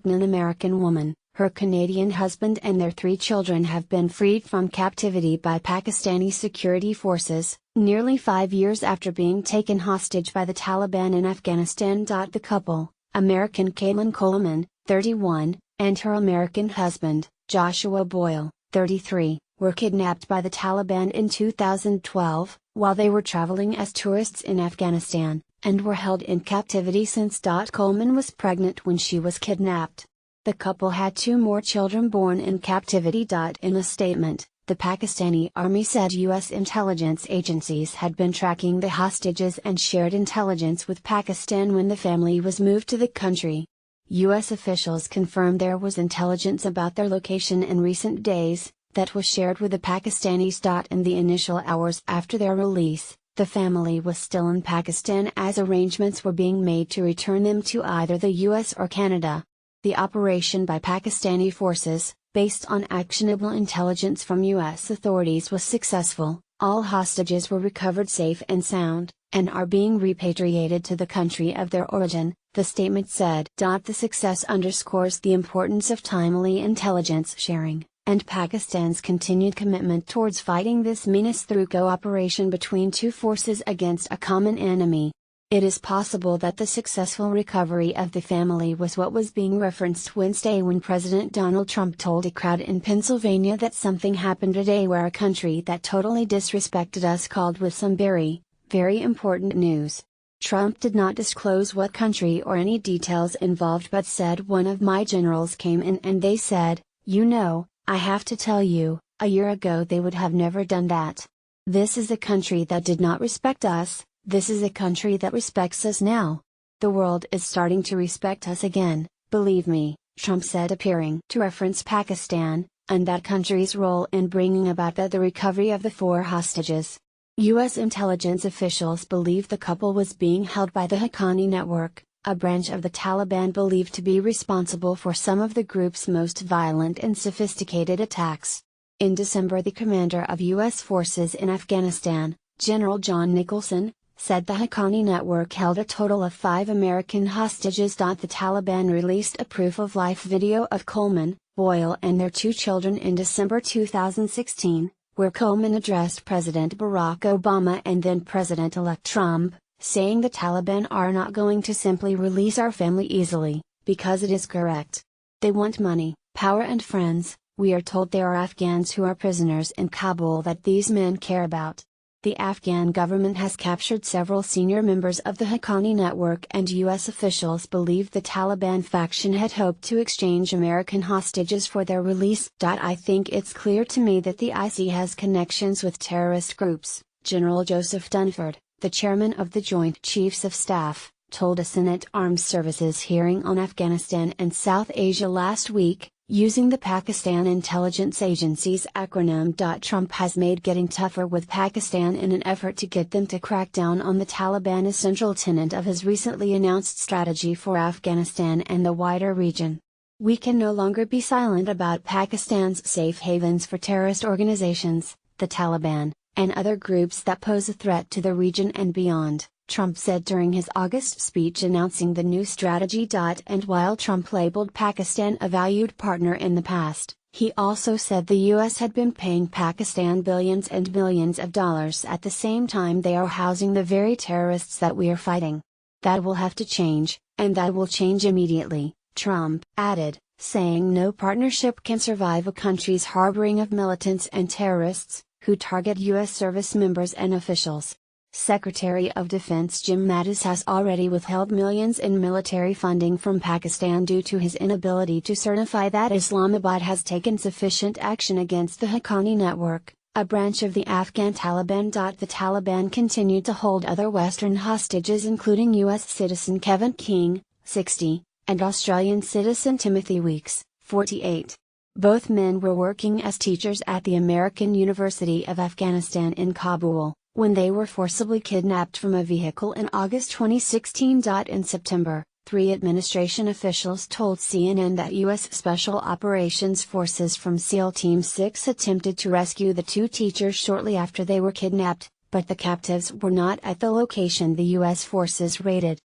pregnant American woman, her Canadian husband and their 3 children have been freed from captivity by Pakistani security forces, nearly 5 years after being taken hostage by the Taliban in Afghanistan. The couple, American Caitlin Coleman, 31, and her American husband, Joshua Boyle, 33, were kidnapped by the Taliban in 2012, while they were traveling as tourists in Afghanistan, and were held in captivity since. Coleman was pregnant when she was kidnapped. The couple had 2 more children born in captivity. In a statement, the Pakistani army said U.S. intelligence agencies had been tracking the hostages and shared intelligence with Pakistan when the family was moved to the country. U.S. officials confirmed there was intelligence about their location in recent days, that was shared with the Pakistanis. In the initial hours after their release, the family was still in Pakistan as arrangements were being made to return them to either the U.S. or Canada. The operation by Pakistani forces, based on actionable intelligence from U.S. authorities, was successful. All hostages were recovered safe and sound, and are being repatriated to the country of their origin, the statement said. The success underscores the importance of timely intelligence sharing, and Pakistan's continued commitment towards fighting this menace through cooperation between 2 forces against a common enemy. It is possible that the successful recovery of the family was what was being referenced Wednesday when President Donald Trump told a crowd in Pennsylvania that something happened today where a country that totally disrespected us called with some very, very important news. Trump did not disclose what country or any details involved, but said one of my generals came in and they said, "You know, I have to tell you, a year ago they would have never done that. This is a country that did not respect us. This is a country that respects us now. The world is starting to respect us again, believe me," Trump said, appearing to reference Pakistan, and that country's role in bringing about the recovery of the 4 hostages. U.S. intelligence officials believe the couple was being held by the Haqqani network, a branch of the Taliban believed to be responsible for some of the group's most violent and sophisticated attacks. In December, the commander of U.S. forces in Afghanistan, General John Nicholson, said the Haqqani network held a total of 5 American hostages. The Taliban released a proof-of-life video of Coleman, Boyle and their 2 children in December 2016, where Coleman addressed President Barack Obama and then President-elect Trump, saying the Taliban are not going to simply release our family easily, because it is correct. They want money, power and friends. We are told there are Afghans who are prisoners in Kabul that these men care about. The Afghan government has captured several senior members of the Haqqani network, and U.S. officials believe the Taliban faction had hoped to exchange American hostages for their release. I think it's clear to me that the IC has connections with terrorist groups, General Joseph Dunford, the chairman of the Joint Chiefs of Staff, told a Senate Armed Services hearing on Afghanistan and South Asia last week, using the Pakistan Intelligence Agency's acronym. Trump has made getting tougher with Pakistan in an effort to get them to crack down on the Taliban a central tenet of his recently announced strategy for Afghanistan and the wider region. "We can no longer be silent about Pakistan's safe havens for terrorist organizations, the Taliban, and other groups that pose a threat to the region and beyond," Trump said during his August speech announcing the new strategy. And while Trump labeled Pakistan a valued partner in the past, he also said the U.S. had been paying Pakistan billions and millions of dollars at the same time they are housing the very terrorists that we are fighting. "That will have to change, and that will change immediately," Trump added, saying no partnership can survive a country's harboring of militants and terrorists, who target U.S. service members and officials. Secretary of Defense Jim Mattis has already withheld millions in military funding from Pakistan due to his inability to certify that Islamabad has taken sufficient action against the Haqqani network, a branch of the Afghan Taliban. The Taliban continued to hold other Western hostages, including U.S. citizen Kevin King, 60, and Australian citizen Timothy Weeks, 48. Both men were working as teachers at the American University of Afghanistan in Kabul, when they were forcibly kidnapped from a vehicle in August 2016. In September, 3 administration officials told CNN that U.S. Special Operations Forces from SEAL Team 6 attempted to rescue the 2 teachers shortly after they were kidnapped, but the captives were not at the location the U.S. forces raided.